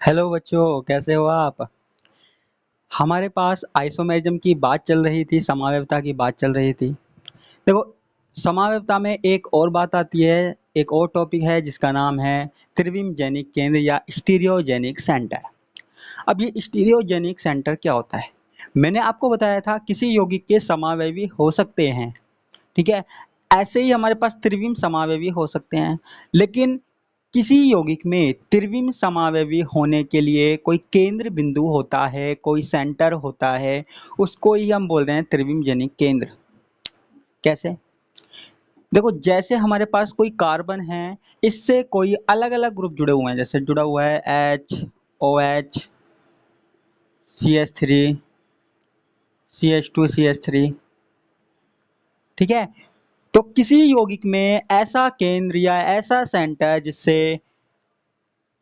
Hello बच्चों, कैसे हो आप? हमारे पास आइसोमेरिज्म की बात चल रही थी, समावयवता की बात चल रही थी। देखो, समावयवता में एक और बात आती है, एक और टॉपिक है जिसका नाम है त्रिविमजनिक केंद्र या स्टीरियोजेनिक सेंटर। अब ये स्टीरियोजेनिक सेंटर क्या होता है? मैंने आपको बताया था किसी यौगिक के समावयवी हो सकते हैं, ठीक है। ऐसे ही हमारे पास त्रिविम समावयवी हो सकते हैं, लेकिन किसी यौगिक में त्रिविम समावयवी होने के लिए कोई केंद्र बिंदु होता है, कोई सेंटर होता है, उसको ही हम बोल रहे हैं त्रिविमजनिक केंद्र। कैसे? देखो, जैसे हमारे पास कोई कार्बन है, इससे कोई अलग अलग ग्रुप जुड़े हुए हैं, जैसे जुड़ा हुआ है OH, CH3, CH2CH3, ठीक है। तो किसी यौगिक में ऐसा केंद्र या ऐसा सेंटर जिससे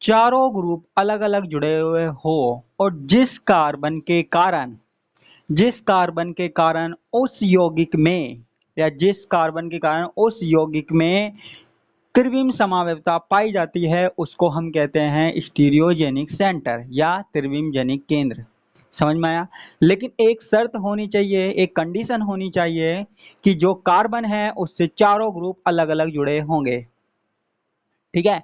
चारों ग्रुप अलग अलग जुड़े हुए हो, और जिस कार्बन के कारण उस यौगिक में या जिस कार्बन के कारण उस यौगिक में त्रिविम समावयवता पाई जाती है, उसको हम कहते हैं स्टीरियोजेनिक सेंटर या त्रिविमजनिक केंद्र। समझ में आया? लेकिन एक शर्त होनी चाहिए, एक कंडीशन होनी चाहिए कि जो कार्बन है उससे चारों ग्रुप अलग अलग जुड़े होंगे, ठीक है।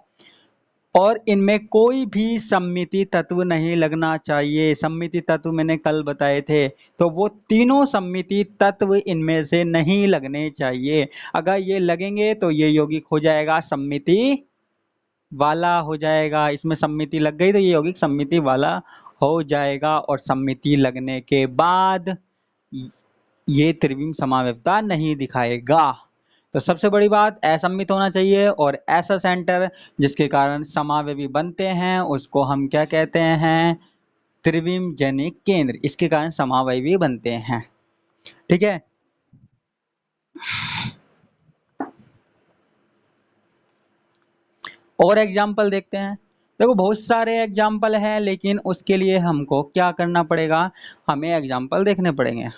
और इनमें कोई भी सममिति तत्व नहीं लगना चाहिए। सममिति तत्व मैंने कल बताए थे, तो वो तीनों सममिति तत्व इनमें से नहीं लगने चाहिए। अगर ये लगेंगे तो ये यौगिक हो जाएगा सममिति वाला, हो जाएगा। इसमें सममिति लग गई तो ये यौगिक सममिति वाला हो जाएगा, और सममिति लगने के बाद ये त्रिविम समावयवता नहीं दिखाएगा। तो सबसे बड़ी बात, असममित होना चाहिए, और ऐसा सेंटर जिसके कारण समावयवी बनते हैं उसको हम क्या कहते हैं? त्रिविमजनिक केंद्र। इसके कारण समावयवी बनते हैं, ठीक है। और एग्जाम्पल देखते हैं। देखो, बहुत सारे एग्जाम्पल हैं, लेकिन उसके लिए हमको क्या करना पड़ेगा? हमें एग्जाम्पल देखने पड़ेंगे।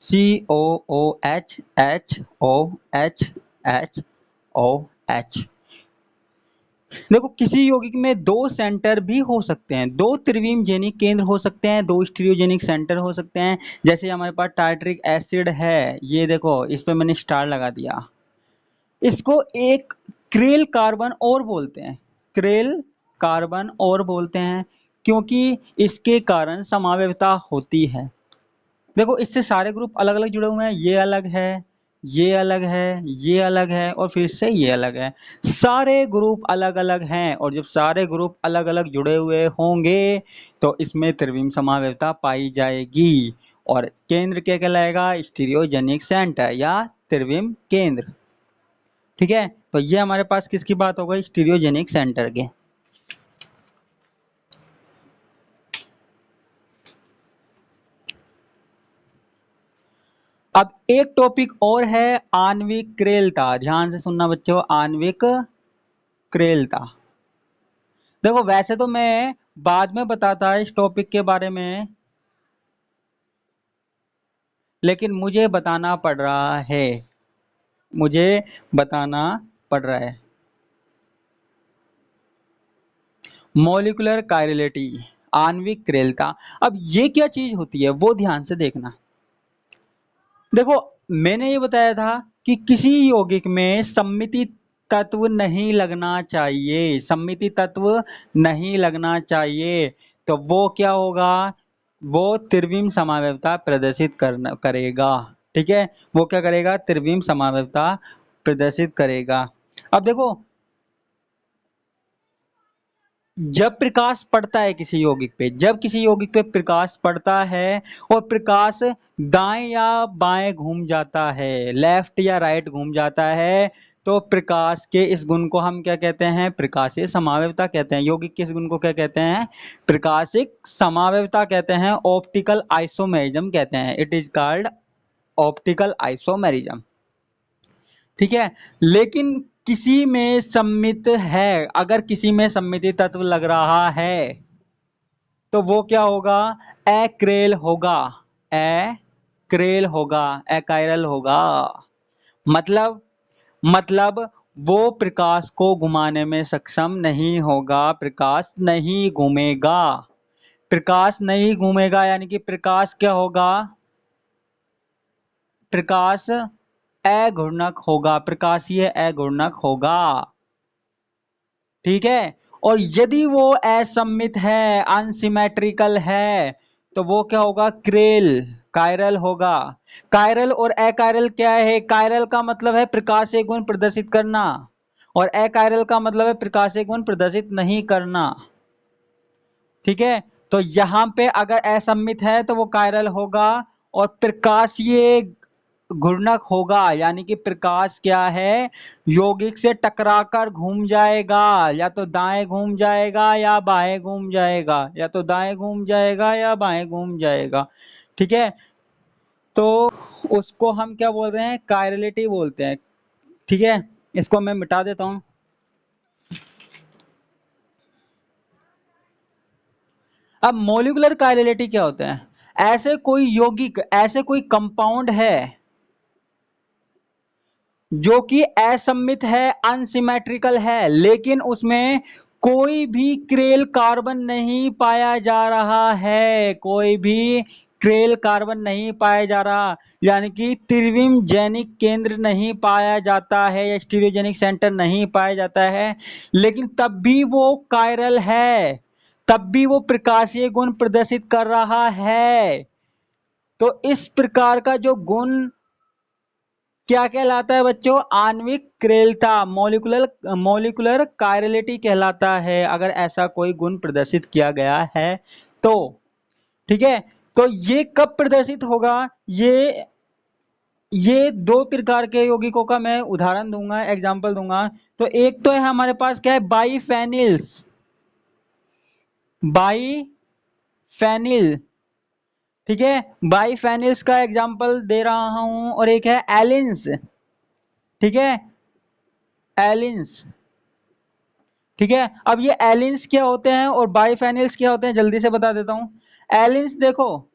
COOH HOH देखो, किसी यौगिक में दो सेंटर भी हो सकते हैं, दो त्रिविमजनिक केंद्र हो सकते हैं, दो स्टीरियोजेनिक सेंटर हो सकते हैं। जैसे हमारे पास टार्टरिक एसिड है, ये देखो, इस पे मैंने स्टार लगा दिया। इसको एक क्रेल कार्बन और बोलते हैं, क्रेल कार्बन और बोलते हैं, क्योंकि इसके कारण समावयवता होती है। देखो, इससे सारे ग्रुप अलग अलग जुड़े हुए हैं, ये अलग है, ये अलग है, ये अलग है, और फिर से ये अलग है। सारे ग्रुप अलग अलग हैं, और जब सारे ग्रुप अलग अलग जुड़े हुए होंगे तो इसमें त्रिविम समावयवता पाई जाएगी, और केंद्र क्या कहलाएगा? स्टीरियोजेनिक सेंटर या त्रिविम केंद्र, ठीक है। तो ये हमारे पास किसकी बात हो गई? स्टीरियोजेनिक सेंटर के। अब एक टॉपिक और है, आणविक क्रेलता। ध्यान से सुनना बच्चों, आणविक क्रेलता। देखो, वैसे तो मैं बाद में बताता इस टॉपिक के बारे में, लेकिन मुझे बताना पड़ रहा है, मुझे बताना पड़ रहा है। मॉलिक्यूलर कायरलिटी, आणविक क्रेलता। अब ये क्या चीज होती है वो ध्यान से देखना। देखो, मैंने ये बताया था कि किसी यौगिक में सममिति तत्व नहीं लगना चाहिए, सममिति तत्व नहीं लगना चाहिए, तो वो क्या होगा? वो त्रिविम समावयवता प्रदर्शित करेगा, ठीक है। वो क्या करेगा? त्रिविम समावयवता प्रदर्शित करेगा। अब देखो, जब प्रकाश पड़ता है किसी यौगिक पे, जब किसी यौगिक पे प्रकाश पड़ता है और प्रकाश दाएं या बाएं घूम जाता है, लेफ्ट या राइट घूम जाता है, तो प्रकाश के इस गुण को हम क्या कहते हैं? प्रकाशीय समावयवता कहते हैं। यौगिक के इस गुण को क्या कहते हैं? प्रकाशिक समावयवता कहते हैं, ऑप्टिकल आइसोमेरिज्म कहते हैं। It is called optical isomerism, ठीक है। लेकिन किसी में सम्मित है, अगर किसी में सम्मिति तत्व लग रहा है तो वो क्या होगा? एक्रेल होगा, एक्रेल होगा, एकाइरल होगा। मतलब वो प्रकाश को घुमाने में सक्षम नहीं होगा, प्रकाश नहीं घूमेगा। प्रकाश नहीं घूमेगा यानी कि प्रकाश क्या होगा? प्रकाश अघूर्णक होगा, प्रकाशीय अघूर्णक होगा। ठीक है। और यदि वो असममित है, अनसिमेट्रिकल है, तो वो क्या होगा? कायरल होगा। कायरल और अकायरल क्या है? कायरल का मतलब है प्रकाशीय गुण प्रदर्शित करना, और अकायरल का मतलब है प्रकाशीय गुण प्रदर्शित नहीं करना। ठीक है। तो यहां पे अगर असममित है तो वो कायरल होगा, और प्रकाशीय घूर्णक होगा, यानी कि प्रकाश क्या है? यौगिक से टकराकर घूम जाएगा, या तो दाएं घूम जाएगा या बाएं घूम जाएगा, या तो दाएं घूम जाएगा या बाएं घूम जाएगा। ठीक है। तो उसको हम क्या बोल रहे हैं? कायरलिटी बोलते हैं। ठीक है। इसको मैं मिटा देता हूं। अब मोलिकुलर कायरलिटी क्या होता है? ऐसे कोई यौगिक, ऐसे कोई कंपाउंड है जो कि असममित है, अनसिमेट्रिकल है, लेकिन उसमें कोई भी क्रेल कार्बन नहीं पाया जा रहा है, कोई भी क्रेल कार्बन नहीं पाया जा रहा, यानी कि त्रिविम जेनिक केंद्र नहीं पाया जाता है या स्टीरियोजेनिक सेंटर नहीं पाया जाता है, लेकिन तब भी वो कायरल है, तब भी वो प्रकाशीय गुण प्रदर्शित कर रहा है। तो इस प्रकार का जो गुण क्या कहलाता है बच्चों? आणविक क्रेलता, मोलिकुलर कायरलिटी कहलाता है, अगर ऐसा कोई गुण प्रदर्शित किया गया है तो। ठीक है। तो ये कब प्रदर्शित होगा? ये दो प्रकार के यौगिकों का मैं उदाहरण दूंगा, एग्जांपल दूंगा। तो एक तो है हमारे पास क्या है? बाईफेनिल्स, बाईफेनिल। ठीक है। बाईफेनिल्स का एग्जांपल दे रहा हूं, और एक है एलिन्स। ठीक है। एलिन्स। ठीक है। अब ये एलिन्स क्या होते हैं और बाइफेनिल्स क्या होते हैं, जल्दी से बता देता हूं। एलिन्स देखो,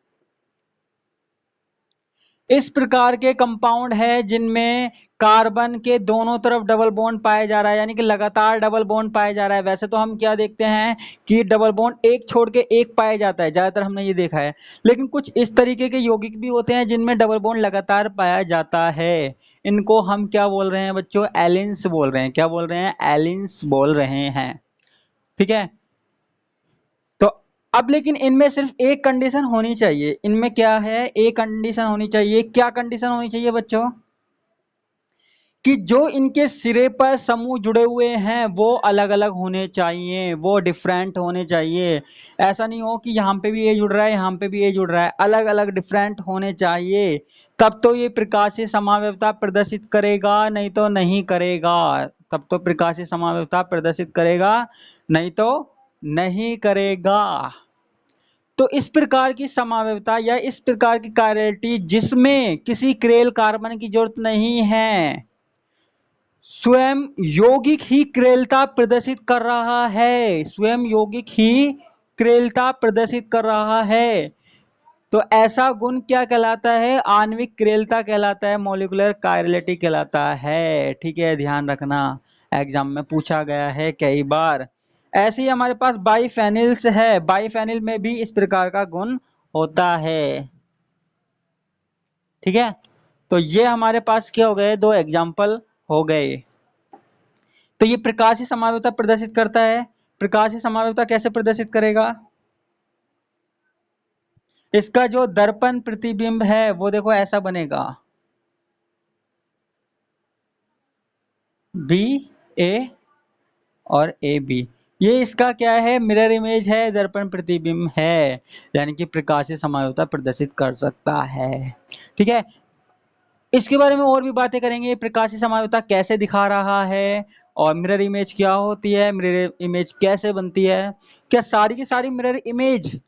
इस प्रकार के कंपाउंड है जिनमें कार्बन के दोनों तरफ डबल बॉन्ड पाया जा रहा है, यानी कि लगातार डबल बॉन्ड पाया जा रहा है। वैसे तो हम क्या देखते हैं कि डबल बॉन्ड एक छोड़ के एक पाया जाता है, ज्यादातर हमने ये देखा है, लेकिन कुछ इस तरीके के यौगिक भी होते हैं जिनमें डबल बॉन्ड लगातार पाया जाता है। इनको हम क्या बोल रहे हैं बच्चों? एलिन्स बोल रहे हैं। क्या बोल रहे हैं? एलिन्स बोल रहे हैं। ठीक है। तो अब लेकिन इनमें सिर्फ एक कंडीशन होनी चाहिए। इनमें क्या है? एक कंडीशन होनी चाहिए। क्या कंडीशन होनी चाहिए बच्चों? कि जो इनके सिरे पर समूह जुड़े हुए हैं वो अलग अलग होने चाहिए, वो डिफरेंट होने चाहिए। ऐसा नहीं हो कि यहाँ पे भी ये जुड़ रहा है, यहाँ पे भी ये जुड़ रहा है, अलग अलग डिफरेंट होने चाहिए। तब तो ये प्रकाशीय समावयवता प्रदर्शित करेगा, नहीं तो नहीं करेगा। तब तो प्रकाशीय समावयवता प्रदर्शित करेगा, नहीं तो नहीं करेगा। तो इस प्रकार की समावयवता या इस प्रकार की कायरलिटी जिसमें किसी क्रेल कार्बन की जरूरत नहीं है, स्वयं यौगिक ही क्रेलता प्रदर्शित कर रहा है, स्वयं यौगिक ही क्रेलता प्रदर्शित कर रहा है, तो ऐसा गुण क्या कहलाता है? आणविक क्रेलता कहलाता है, मॉलिक्यूलर कायरलिटी कहलाता है। ठीक है, ध्यान रखना, एग्जाम में पूछा गया है कई बार। ऐसे ही हमारे पास बाईफेनिल्स है, बाईफेनिल में भी इस प्रकार का गुण होता है। ठीक है। तो ये हमारे पास क्या हो गए? दो एग्जाम्पल हो गए। तो ये प्रकाशीय समावयवता प्रदर्शित करता है। प्रकाशीय समावयवता कैसे प्रदर्शित करेगा? इसका जो दर्पण प्रतिबिंब है वो देखो ऐसा बनेगा, बी ए और ए बी। ये इसका क्या है? मिरर इमेज है, दर्पण प्रतिबिंब है, यानी कि प्रकाशीय समावयवता प्रदर्शित कर सकता है। ठीक है। इसके बारे में और भी बातें करेंगे, प्रकाशीय समावयवता कैसे दिखा रहा है, और मिरर इमेज क्या होती है, मिरर इमेज कैसे बनती है। क्या सारी की सारी मिरर इमेज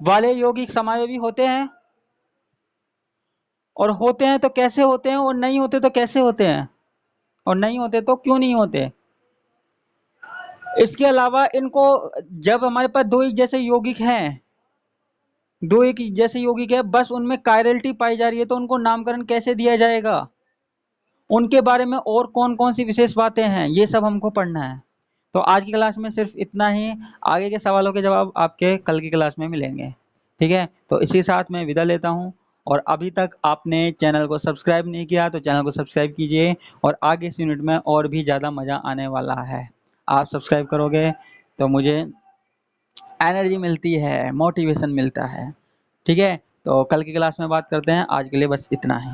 वाले यौगिक समावयवी होते हैं? और होते हैं तो कैसे होते हैं, और नहीं होते तो कैसे होते हैं, और नहीं होते तो क्यों नहीं होते? इसके अलावा इनको, जब हमारे पास दो एक जैसे यौगिक हैं, दो एक जैसे यौगिक है, बस उनमें कायरलिटी पाई जा रही है, तो उनको नामकरण कैसे दिया जाएगा? उनके बारे में और कौन कौन सी विशेष बातें हैं, ये सब हमको पढ़ना है। तो आज की क्लास में सिर्फ इतना ही, आगे के सवालों के जवाब आपके कल की क्लास में मिलेंगे। ठीक है, तो इसी साथ मैं विदा लेता हूँ। और अभी तक आपने चैनल को सब्सक्राइब नहीं किया तो चैनल को सब्सक्राइब कीजिए, और आगे इस यूनिट में और भी ज़्यादा मज़ा आने वाला है। आप सब्सक्राइब करोगे तो मुझे एनर्जी मिलती है, मोटिवेशन मिलता है। ठीक है, तो कल की क्लास में बात करते हैं, आज के लिए बस इतना ही।